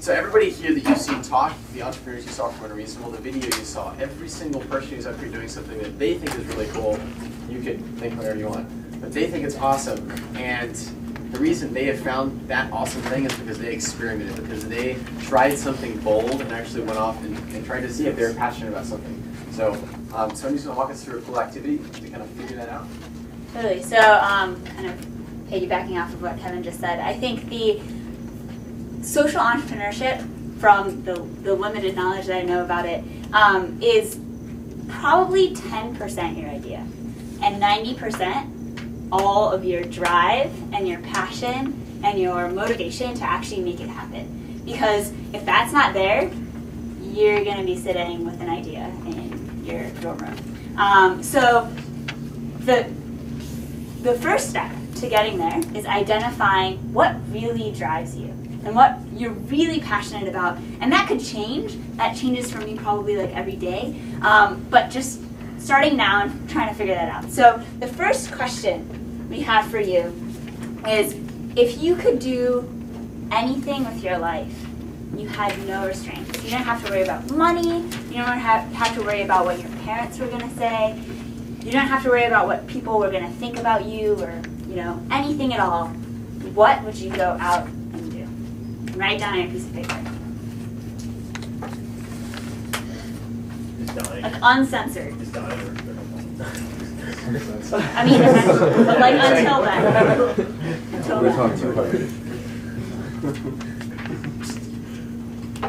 So everybody here that you've seen talk, the entrepreneurs you saw from Unreasonable, the video you saw, every single person who's up here doing something that they think is really cool, you can think whatever you want, but they think it's awesome. And the reason they have found that awesome thing is because they experimented, because they tried something bold and actually went off and tried to see if they were passionate about something. So, Sonia's going to walk us through a cool activity to kind of figure that out. Totally. So, kind of piggybacking off of what Kevin just said, I think the social entrepreneurship, from the limited knowledge that I know about it, is probably 10% your idea, and 90% all of your drive and your passion and your motivation to actually make it happen. Because if that's not there, you're going to be sitting with an idea in your dorm room. So the first step to getting there is identifying what really drives you and what you're really passionate about. And that could change. That changes for me probably like every day. But just starting now and trying to figure that out. So the first question we have for you is, if you could do anything with your life, you had no restraints. You don't have to worry about money. You don't have to worry about what your parents were going to say. You don't have to worry about what people were going to think about you, or anything at all. What would you go out and do? And write down on a piece of paper. Just dying. Like uncensored. Just dying. I mean, but like until then. Until We're talking too hard.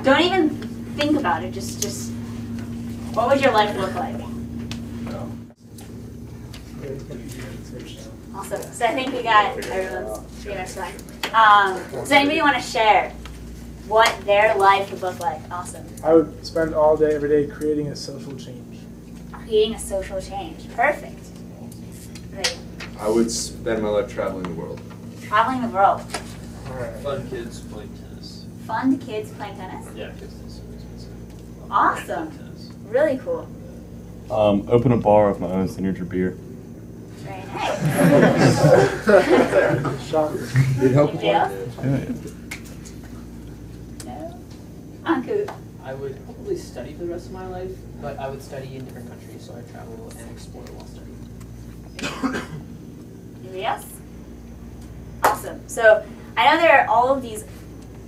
Don't even think about it. Just what would your life look like? Awesome. So I think we got everyone's pretty much done. Does anybody want to share what their life would look like? Awesome. I would spend all day, every day, creating a social change. Creating a social change. Perfect. Great. I would spend my life traveling the world. Traveling the world. Fun kids playing tennis. Fun kids playing tennis. Yeah, because tennis is expensive. Awesome. Tennis. Really cool. Open a bar of my own signature beer. Very nice. Shocker. Need help with Anybody else? Yeah. No? Anku. I would probably study for the rest of my life, but I would study in different countries, so I travel and explore while studying. Anybody else? Awesome. So I know there are all of these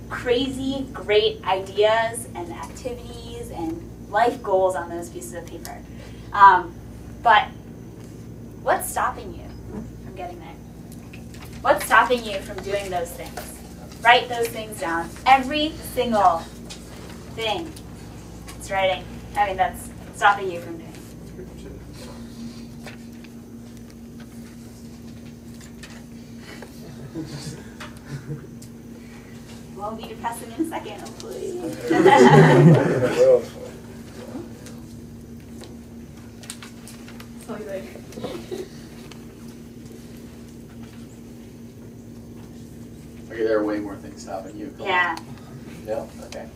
crazy, great ideas and activities and life goals on those pieces of paper. But what's stopping you from getting there? What's stopping you from doing those things? Write those things down. Every single thing it's writing. I mean, that's stopping you from doing. Won't be depressing in a second, hopefully. Okay, there are way more things stopping you. Yeah. No? Okay.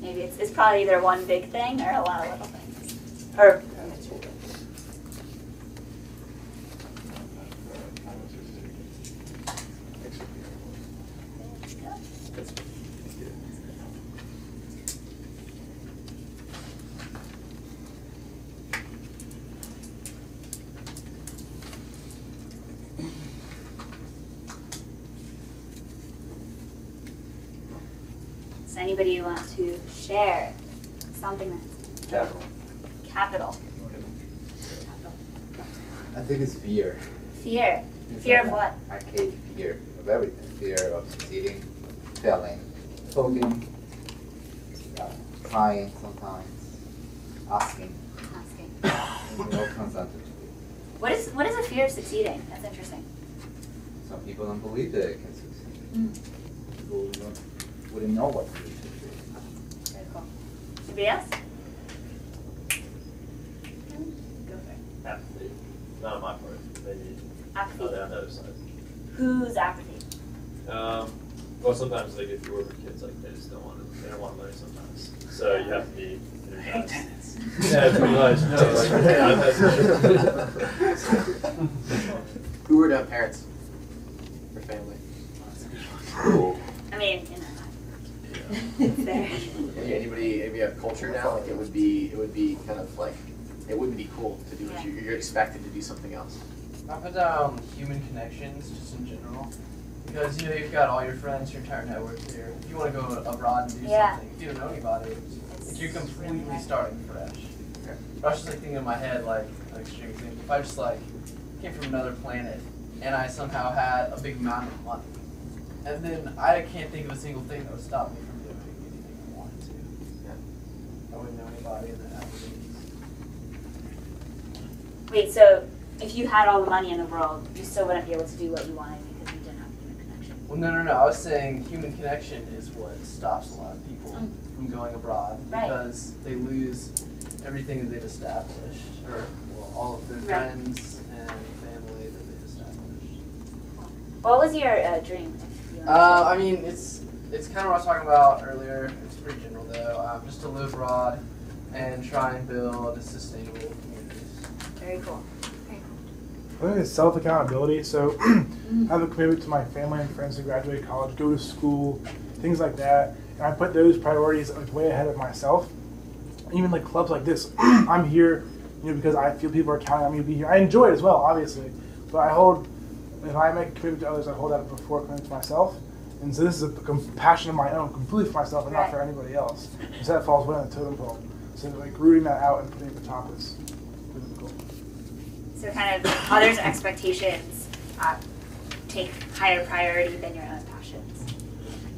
Maybe it's probably either one big thing or a lot of little things. Or does anybody want to share something that's Capital. capital? I think it's fear. Fear. Fear of what? Archaic fear of everything. Fear of succeeding, failing, talking, crying sometimes, asking. Asking. It all comes down to fear. What is a fear of succeeding? That's interesting. Some people don't believe that it can succeed. People wouldn't know what to do. Very cool. Anybody else? Go for it. Apathy. Not on my part. Maybe Apathy. on the other side. Who's apathy? Well, sometimes like if you work with kids, like they just don't want to. They don't want to learn sometimes. So you have to be energized. Yeah, pretty much. No, Who were the parents? Or family? I mean, there. Anybody have culture now? Like it would be kind of like it wouldn't be cool to do what you're expected to do something else. I put down human connections just in general. Because you've got all your friends, your entire network here. If you want to go abroad and do something, if you don't know anybody, you're completely starting fresh. I was just thinking in my head, like an extreme thing. If I just came from another planet and I somehow had a big amount of money, and then I can't think of a single thing that would stop me from doing anything I wanted to. Yeah. I wouldn't know anybody in that. Wait, so if you had all the money in the world, you still wouldn't be able to do what you wanted because you didn't have human connection? Well, no. I was saying human connection is what stops a lot of people from going abroad because they lose everything that they've established, or all of their friends and family that they've established. What was your dream? I mean, it's kind of what I was talking about earlier. It's pretty general though. Just to live abroad and try and build sustainable communities. Very cool. I think it's self-accountability. So I have a commitment to my family and friends to graduate college, go to school, things like that. And I put those priorities way ahead of myself. Even like clubs like this, I'm here, because I feel people are counting on me to be here. I enjoy it as well, obviously, but if I make a commitment to others, I hold that before commitment to myself. And so this is a passion of my own, completely for myself and not for anybody else. So that falls way on the totem pole. So rooting that out and putting it at the top is really cool. So kind of others' expectations take higher priority than your own passions.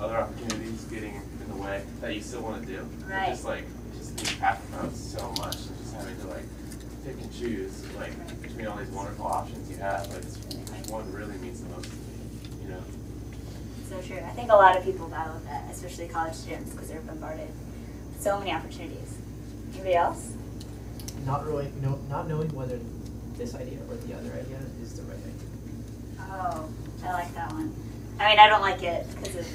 Other opportunities getting in the way that you still want to do. Right. Just being passive about so much and just having to pick and choose between all these wonderful options you have. Which one really means the most, So true. I think a lot of people battle with that, especially college students, because they're bombarded with so many opportunities. Anybody else? Not knowing whether this idea or the other idea is the right idea. Oh, I like that one. I mean, I don't like it because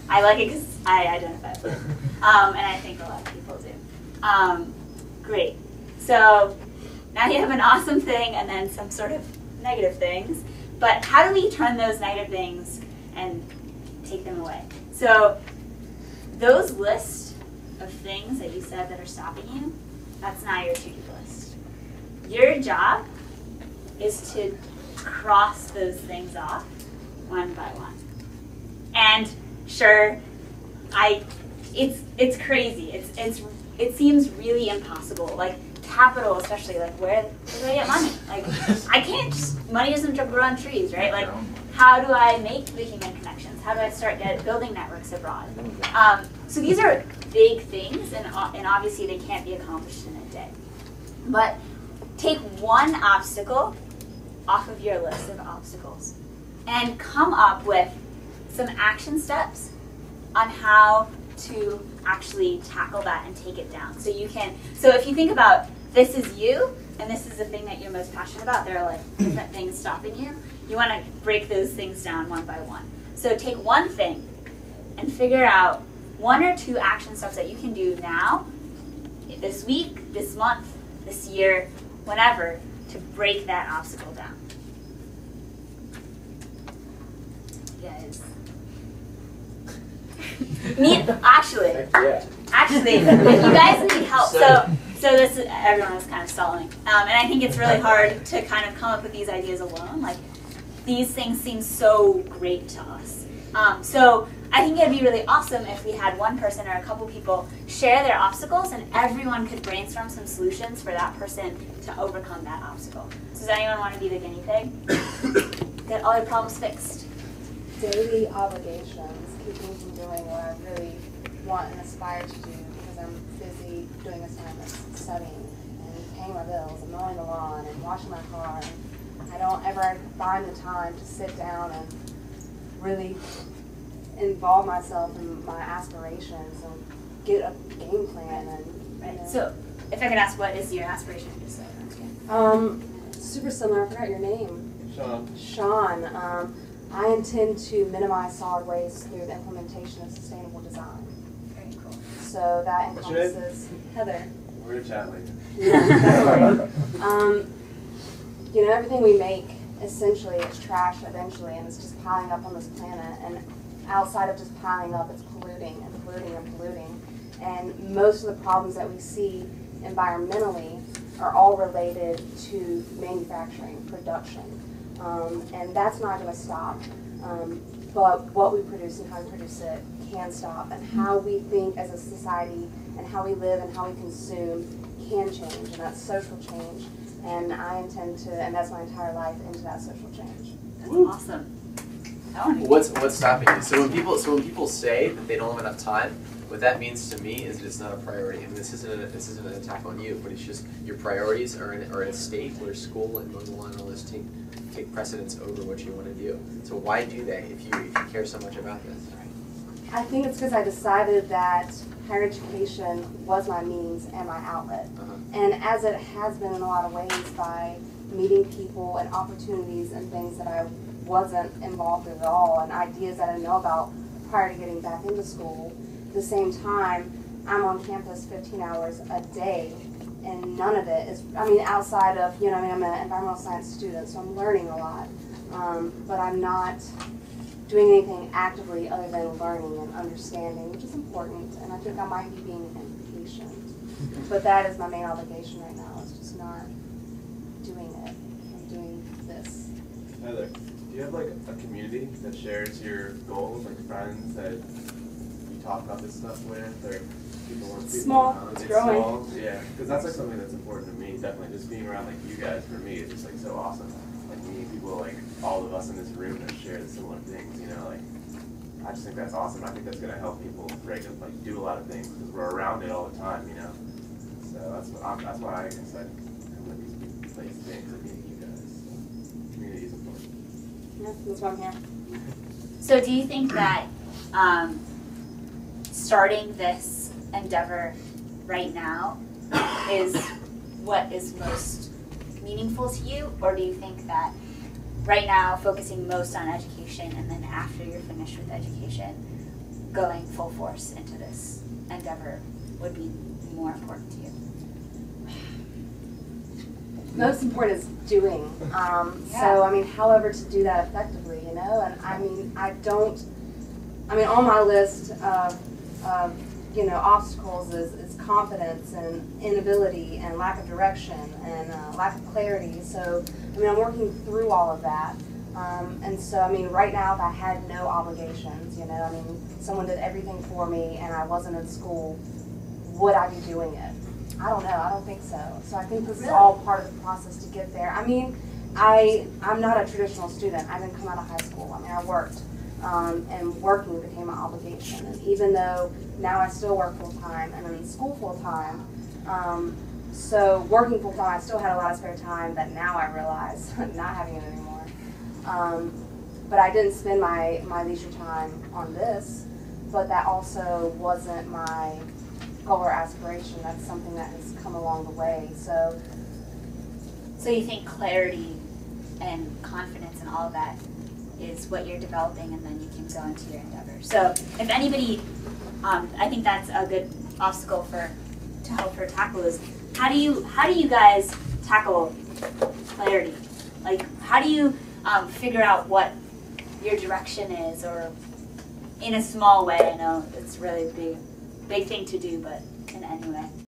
I like it because I identify with it. And I think a lot of people do. Great. So now you have an awesome thing and then some sort of negative things. But how do we turn those negative things and take them away? So those lists of things that you said that are stopping you, that's not your to-do list. Your job is to cross those things off one by one. And sure, it's crazy. It seems really impossible. Like capital, especially. Like where do I get money? Like I can't. Money doesn't grow on trees, right? Like how do I make the human connections? How do I start building networks abroad? So these are big things, and obviously they can't be accomplished in a day. But take one obstacle off of your list of obstacles and come up with some action steps on how to actually tackle that and take it down. So if you think about this is you and this is the thing that you're most passionate about, there are different things stopping you. You want to break those things down one by one. So take one thing and figure out 1 or 2 action steps that you can do now, this week, this month, this year, whenever, to break that obstacle down. Guys. Actually, if you guys need help, so this is, everyone is kind of stalling, and I think it's really hard to kind of come up with these ideas alone. Like these things seem so great to us. So I think it'd be really awesome if we had one person or a couple people share their obstacles, and everyone could brainstorm some solutions for that person to overcome that obstacle. So does anyone want to be the guinea pig? Get all your problems fixed. Daily obligations keep me from doing what I really want and aspire to do because I'm busy doing assignments, studying, and paying my bills, and mowing the lawn, and washing my car. And I don't ever find the time to sit down and really involve myself in my aspirations and get a game plan. And right. So if I could ask, what is your aspiration? Just so I understand. Super similar. I forgot your name. Sean. Sean. I intend to minimize solid waste through the implementation of sustainable design. Very cool. So that encompasses Heather. We're gonna chat later. Yeah, everything we make essentially is trash eventually, and it's just piling up on this planet. And outside of just piling up, it's polluting and polluting and polluting. And most of the problems that we see environmentally are all related to manufacturing, production. And that's not going to stop. But what we produce and how we produce it can stop. And how we think as a society and how we live and how we consume can change. And that's social change. And I intend to invest my entire life into that social change. That's awesome. What's stopping you? So when people say that they don't have enough time, what that means to me is that it's not a priority. And this isn't an attack on you, but it's just your priorities are in a state where school and mowing the lawn and all this take precedence over what you want to do. So why do they if you care so much about this? I think it's because I decided that higher education was my means and my outlet. And as it has been in a lot of ways by meeting people and opportunities and things that I wasn't involved in at all and ideas that I didn't know about prior to getting back into school. At the same time, I'm on campus 15 hours a day and none of it is, outside of, I'm an environmental science student, so I'm learning a lot. But I'm not doing anything actively other than learning and understanding, which is important. And I think I might be being impatient. But that is my main obligation right now, is just not doing it. I'm doing this. Heather, do you have like a community that shares your goals, like friends that you talk about this stuff with, or people small, around? it's growing. Small, yeah, because that's like something that's important to me. Definitely, just being around like you guys for me is just like so awesome. Like meeting people like all of us in this room that share the similar things. Like I just think that's awesome. I think that's gonna help people do a lot of things because we're around it all the time. So that's why I guess I come to these things and meeting you guys. So, community is important. Yeah, that's why I'm here. So do you think that starting this endeavor right now is what is most meaningful to you, or do you think that right now focusing most on education and then after you're finished with education going full force into this endeavor would be more important to you? Most important is doing. So, however to do that effectively, and on my list of obstacles is confidence and inability and lack of direction and lack of clarity. So, I'm working through all of that. And so, right now, if I had no obligations, someone did everything for me and I wasn't in school, would I be doing it? I don't know. I don't think so. So I think this is all part of the process to get there. I'm not a traditional student. I didn't come out of high school. I worked. And working became my obligation. And even though now I still work full-time and I'm in school full-time, so working full-time, I still had a lot of spare time that now I realize not having it anymore. But I didn't spend my leisure time on this, but that also wasn't my goal or aspiration. That's something that has come along the way. So you think clarity and confidence and all of that is what you're developing, and then you can go into your endeavor. So if anybody, I think that's a good obstacle to help her tackle is how do you guys tackle clarity? Like how do you figure out what your direction is, or in a small way? I know it's really a big thing to do, but in any way.